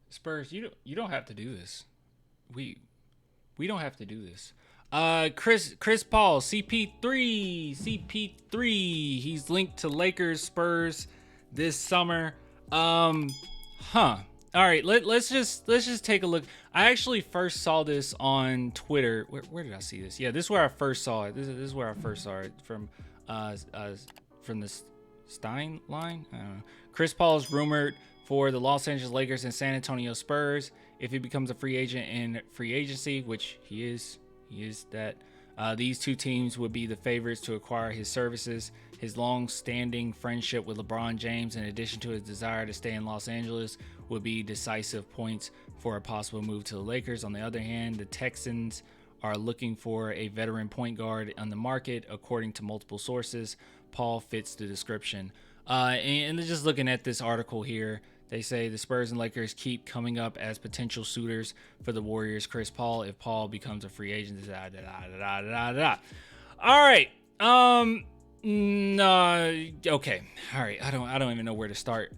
Spurs, you don't have to do this. We we don't have to do this. Chris Paul, CP3. He's linked to Lakers, Spurs this summer. Huh. All right, let's just take a look. I actually first saw this on Twitter. Where did I see this? Yeah, this is where I first saw it. This is where I first saw it from the Stein line. I don't know. Chris Paul is rumored for the Los Angeles Lakers and San Antonio Spurs if he becomes a free agent in free agency, which he is. He is that. These two teams would be the favorites to acquire his services. His long-standing friendship with LeBron James, in addition to his desire to stay in Los Angeles, would be decisive points for a possible move to the Lakers. On the other hand, the Texans are looking for a veteran point guard on the market, according to multiple sources. Paul fits the description. And just looking at this article here, they say the Spurs and Lakers keep coming up as potential suitors for the Warriors' Chris Paul if Paul becomes a free agent. All right. No. Okay. All right. I don't even know where to start.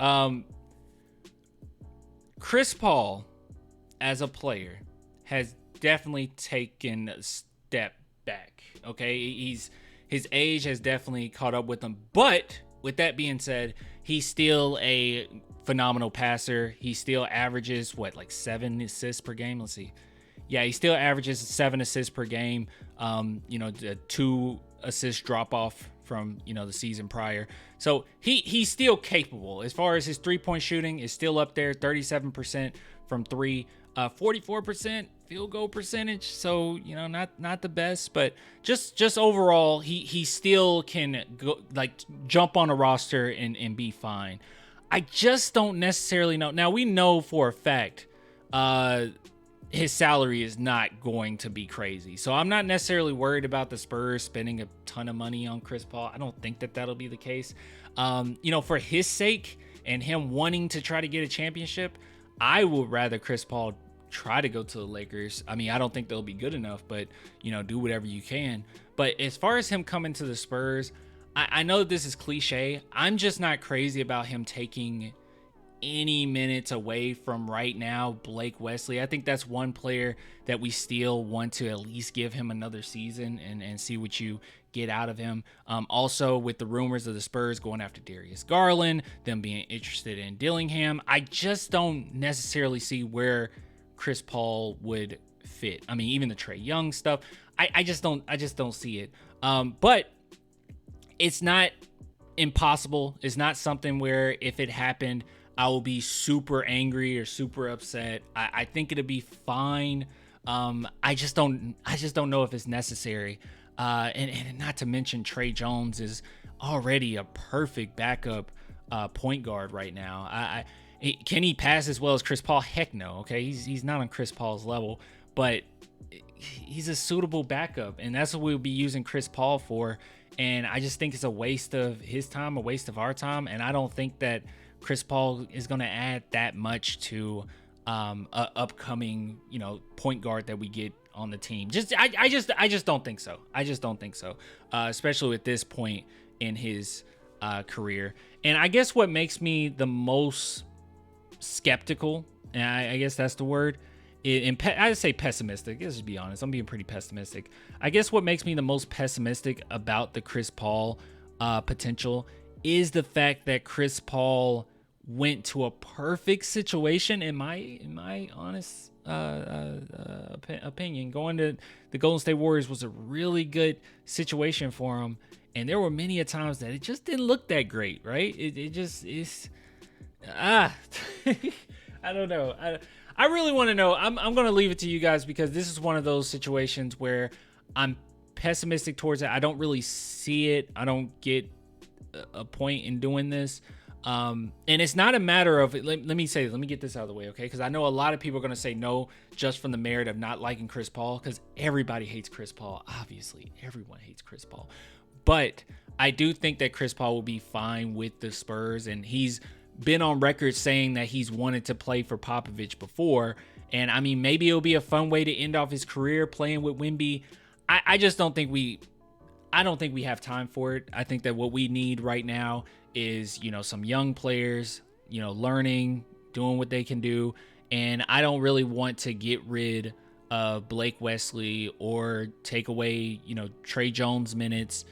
Chris Paul, as a player, has definitely taken a step back. Okay, his age has definitely caught up with him. But with that being said, he's still a phenomenal passer. He still averages like 7 assists per game. Let's see. Yeah, he still averages 7 assists per game. The 2 assist drop off from the season prior. So he's still capable. As far as his 3-point shooting is still up there, 37% from 3, 44% field goal percentage. So not the best, but just overall he still can go jump on a roster and be fine. I just don't necessarily know. Now we know for a fact his salary is not going to be crazy. So I'm not necessarily worried about the Spurs spending a ton of money on Chris Paul. I don't think that that'll be the case. For his sake and him wanting to try to get a championship, I would rather Chris Paul try to go to the Lakers. I mean, I don't think they'll be good enough, but do whatever you can. But as far as him coming to the Spurs, I know that this is cliche. I'm just not crazy about him taking any minutes away from right now Blake Wesley. I think that's one player that we still want to at least give him another season and see what you get out of him. Also, with the rumors of the Spurs going after Darius Garland, them being interested in Dillingham, I just don't necessarily see where Chris Paul would fit. I mean, even the Trae Young stuff, I just don't see it. But it's not impossible. It's not something where if it happened, I will be super angry or super upset. I think it'll be fine. I just don't know if it's necessary. And not to mention Trae Jones is already a perfect backup point guard right now. Can he pass as well as Chris Paul? Heck no. Okay, he's not on Chris Paul's level, but he's a suitable backup, and that's what we'll be using Chris Paul for. And I just think it's a waste of his time, a waste of our time, and I don't think that Chris Paul is going to add that much to a upcoming, point guard that we get on the team. I just don't think so. I just don't think so, especially at this point in his career. And I guess what makes me the most skeptical, and I guess that's the word, I'd say pessimistic. Let's just be honest. I'm being pretty pessimistic. I guess what makes me the most pessimistic about the Chris Paul potential is the fact that Chris Paul went to a perfect situation, in my honest opinion. Going to the Golden State Warriors was a really good situation for him, and there were many a times that it just didn't look that great, right? It just is. I don't know. I really want to know. I'm going to leave it to you guys, because this is one of those situations where I'm pessimistic towards it. I don't really see it. I don't get a point in doing this. And it's not a matter of, let me get this out of the way, okay? Because I know a lot of people are going to say no just from the merit of not liking Chris Paul, because everybody hates Chris Paul. Obviously, everyone hates Chris Paul. But I do think that Chris Paul will be fine with the Spurs, and he's been on record saying that he's wanted to play for Popovich before. And I mean, maybe it'll be a fun way to end off his career playing with Wemby. I just don't think we have time for it. I think that what we need right now is, some young players learning, doing what they can do. And I don't really want to get rid of Blake Wesley or take away, Trey Jones minutes,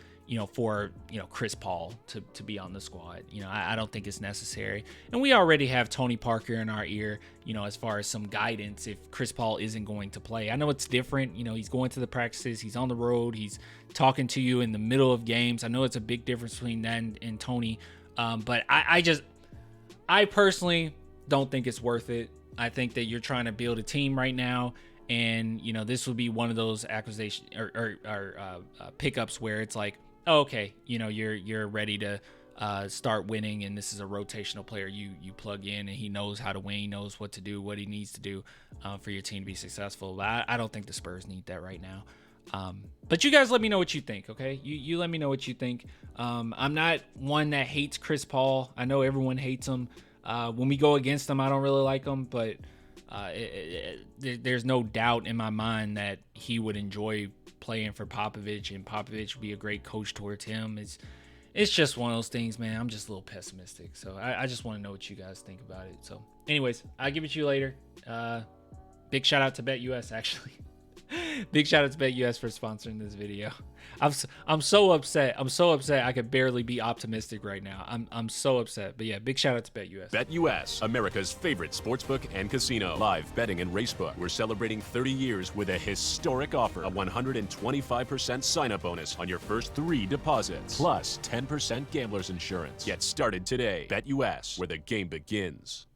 for, Chris Paul to be on the squad. I don't think it's necessary. And we already have Tony Parker in our ear, as far as some guidance if Chris Paul isn't going to play. I know it's different. He's going to the practices. He's on the road. He's talking to you in the middle of games. I know it's a big difference between that and Tony. But I personally don't think it's worth it. I think that you're trying to build a team right now, and this would be one of those acquisition or pickups where it's like, oh, okay, you're ready to start winning, and this is a rotational player you plug in, and he knows how to win, he knows what to do, what he needs to do for your team to be successful. But I don't think the Spurs need that right now. But you guys let me know what you think, okay? You let me know what you think. I'm not one that hates Chris Paul. I know everyone hates him. When we go against him, I don't really like him, but there's no doubt in my mind that he would enjoy playing for Popovich, and Popovich would be a great coach towards him. It's just one of those things, man. I'm just a little pessimistic, so I just want to know what you guys think about it. So anyways, I'll give it to you later. Big shout out to BetUS, actually. Big shout out to BetUS for sponsoring this video. I'm so upset. I could barely be optimistic right now. I'm so upset. But yeah, big shout out to BetUS. BetUS, America's favorite sportsbook and casino. Live betting and racebook. We're celebrating 30 years with a historic offer. A 125% sign-up bonus on your first 3 deposits. Plus 10% gambler's insurance. Get started today. BetUS, where the game begins.